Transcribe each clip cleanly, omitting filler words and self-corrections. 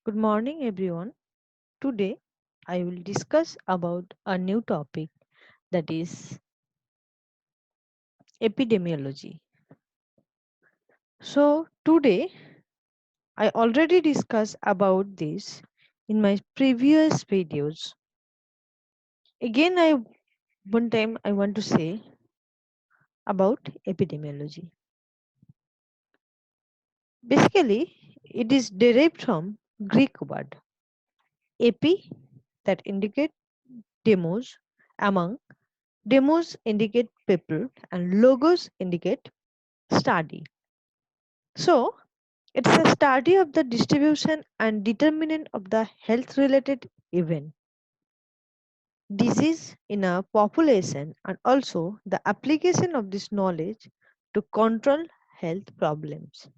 Good morning, everyone. Today, I will discuss about a new topic that is epidemiology. So, today, I already discussed about this in my previous videos. Again, one time I want to say about epidemiology. Basically, it is derived from Greek word epi that indicate demos among demos indicate people and logos indicate study. So, it's a study of the distribution and determinant of the health related event, disease in a population, and also the application of this knowledge to control health problems.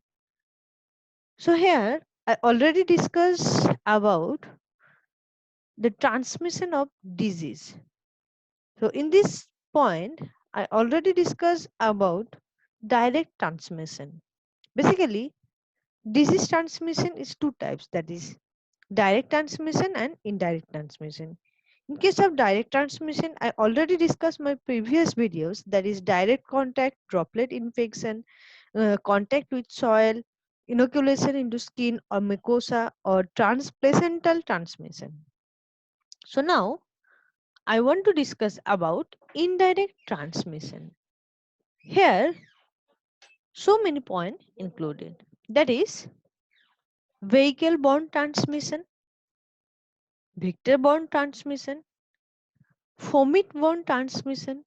So, here I already discussed about the transmission of disease. So, in this point, I already discussed about direct transmission. Basically, disease transmission is two types, that is direct transmission and indirect transmission. In case of direct transmission, I already discussed my previous videos, that is direct contact, droplet infection, contact with soil, inoculation into skin or mucosa, or transplacental transmission. So now I want to discuss about indirect transmission. Here so many points included, that is vehicle borne transmission, vector borne transmission, vomit borne transmission,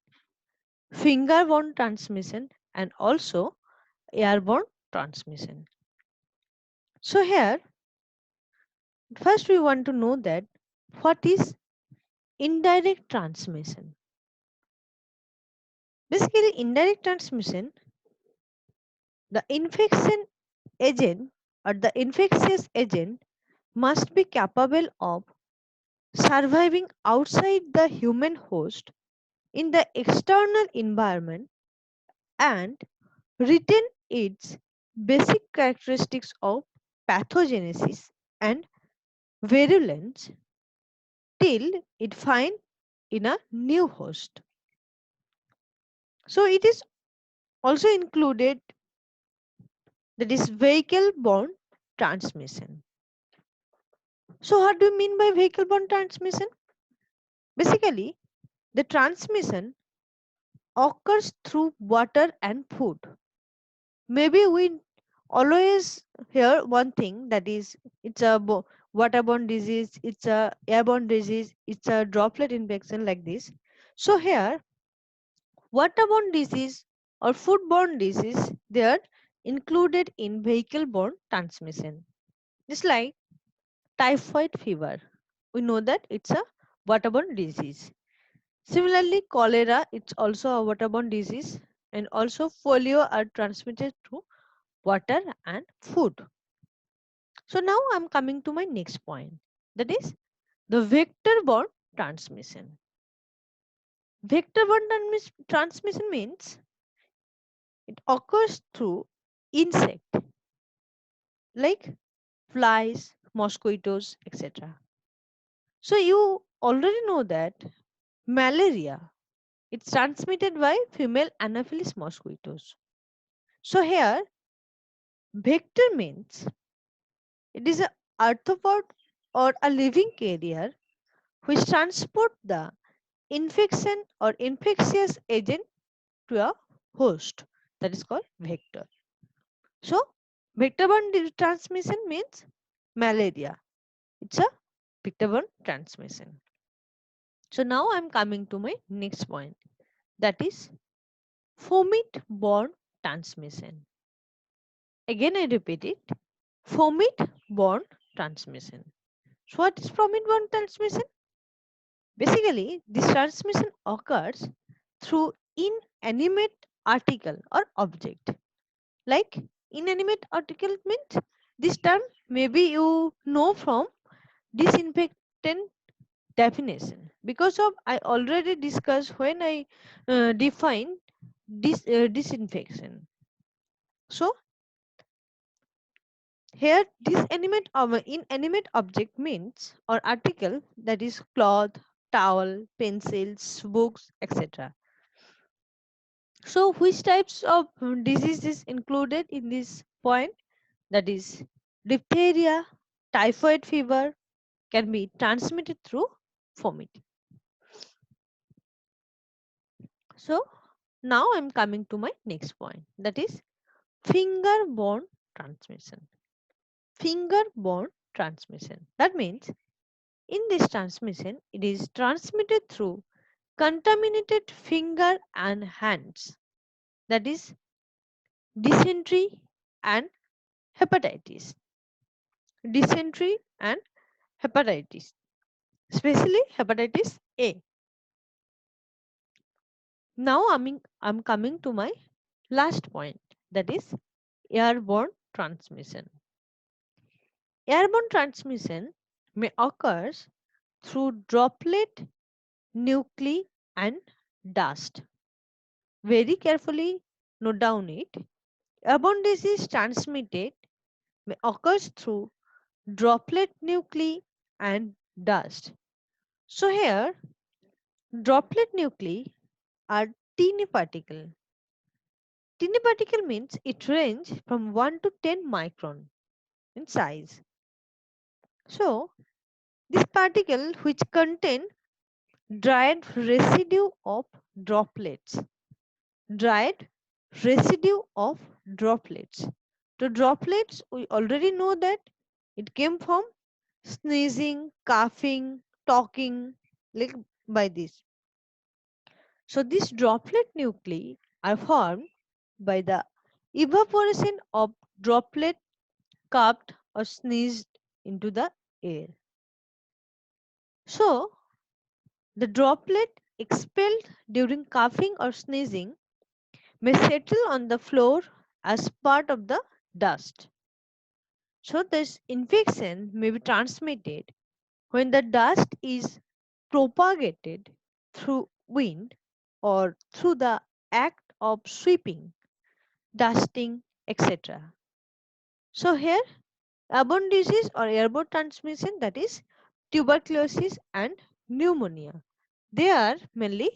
finger borne transmission, and also airborne transmission. So here first we want to know that what is indirect transmission. Basically, indirect transmission, the infection agent or the infectious agent must be capable of surviving outside the human host in the external environment and retain its basic characteristics of pathogenesis and virulence till it find in a new host. So it is also included, that is vehicle borne transmission. So what do you mean by vehicle borne transmission? Basically, the transmission occurs through water and food. Maybe we always hear one thing, that is it's a waterborne disease, it's a airborne disease, it's a droplet infection, like this. So here waterborne disease or foodborne disease, they are included in vehicle borne transmission. Just like typhoid fever, we know that it's a waterborne disease. Similarly, cholera, it's also a waterborne disease, and also polio are transmitted through water and food. So now I'm coming to my next point, that is the vector-borne transmission. Vector-borne transmission means it occurs through insect like flies, mosquitoes, etc. So you already know that malaria, it's transmitted by female Anopheles mosquitoes. So here vector means it is a arthropod or a living carrier which transport the infection or infectious agent to a host, that is called vector. So vector-borne transmission means malaria, it's a vector-borne transmission. So now I'm coming to my next point, that is vomit-borne transmission. Again I repeat it, vomit-borne transmission. So what is vomit-borne transmission? Basically, this transmission occurs through inanimate article or object. Like inanimate article means, this term maybe you know from disinfectant definition, because of I already discussed when I define disinfection. So Here, this inanimate object means or article, that is cloth, towel, pencils, books, etc. So, which types of diseases included in this point? That is diphtheria, typhoid fever can be transmitted through vomiting. So, now I am coming to my next point, that is finger-borne transmission. Finger-borne transmission. That means in this transmission, it is transmitted through contaminated finger and hands. That is dysentery and hepatitis. Dysentery and hepatitis, especially hepatitis A. Now I'm coming to my last point, that is airborne transmission. Airborne transmission may occur through droplet, nuclei and dust. Very carefully note down it. Airborne disease transmitted may occur through droplet, nuclei and dust. So here droplet nuclei are teeny particle. Teeny particle means it range from 1 to 10 micron in size. So this particle which contain dried residue of droplets. Dried residue of droplets. So droplets, we already know that it came from sneezing, coughing, talking, like by this. So these droplet nuclei are formed by the evaporation of droplet coughed or sneezed into the air. So the droplet expelled during coughing or sneezing may settle on the floor as part of the dust. So this infection may be transmitted when the dust is propagated through wind or through the act of sweeping, dusting, etc. So here airborne disease or airborne transmission, that is tuberculosis and pneumonia. They are mainly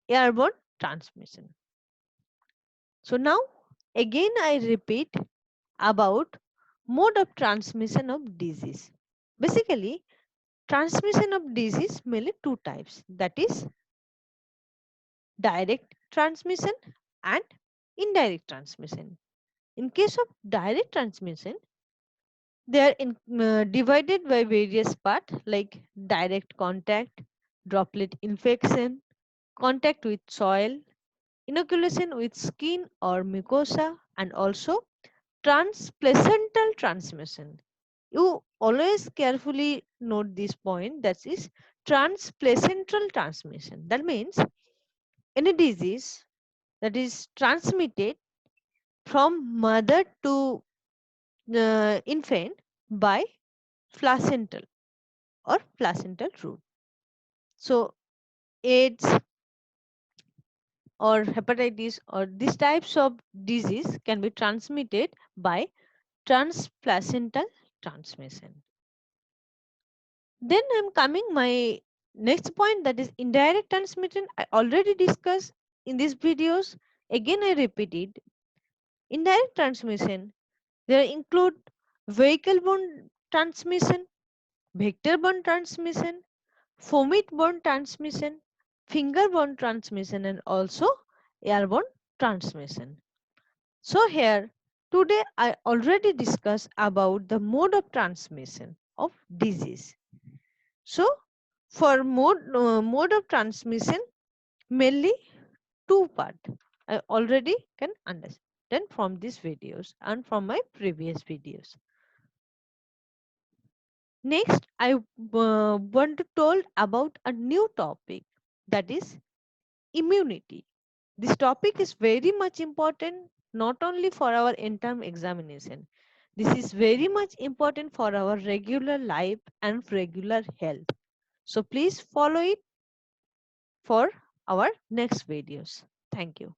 airborne transmission. So now again I repeat about mode of transmission of disease. Basically, transmission of disease mainly two types, that is direct transmission and indirect transmission. In case of direct transmission, they are divided by various parts like direct contact, droplet infection, contact with soil, inoculation with skin or mucosa, and also transplacental transmission. You always carefully note this point, that is transplacental transmission. That means any disease that is transmitted from mother to infant by placental or placental route. So AIDS or hepatitis or these types of disease can be transmitted by transplacental transmission. Then I'm coming my next point, that is indirect transmission. I already discussed in these videos. Again, I repeat it. Indirect transmission, there include vehicle-borne transmission, vector-borne transmission, vomit-borne transmission, finger-borne transmission, and also airborne transmission. So here, today I already discussed about the mode of transmission of disease. So for mode of transmission, mainly two part. I already can understand from these videos and from my previous videos. Next, I want to talk about a new topic, that is immunity. This topic is very much important not only for our end-term examination. This is very much important for our regular life and regular health. So please follow it for our next videos. Thank you.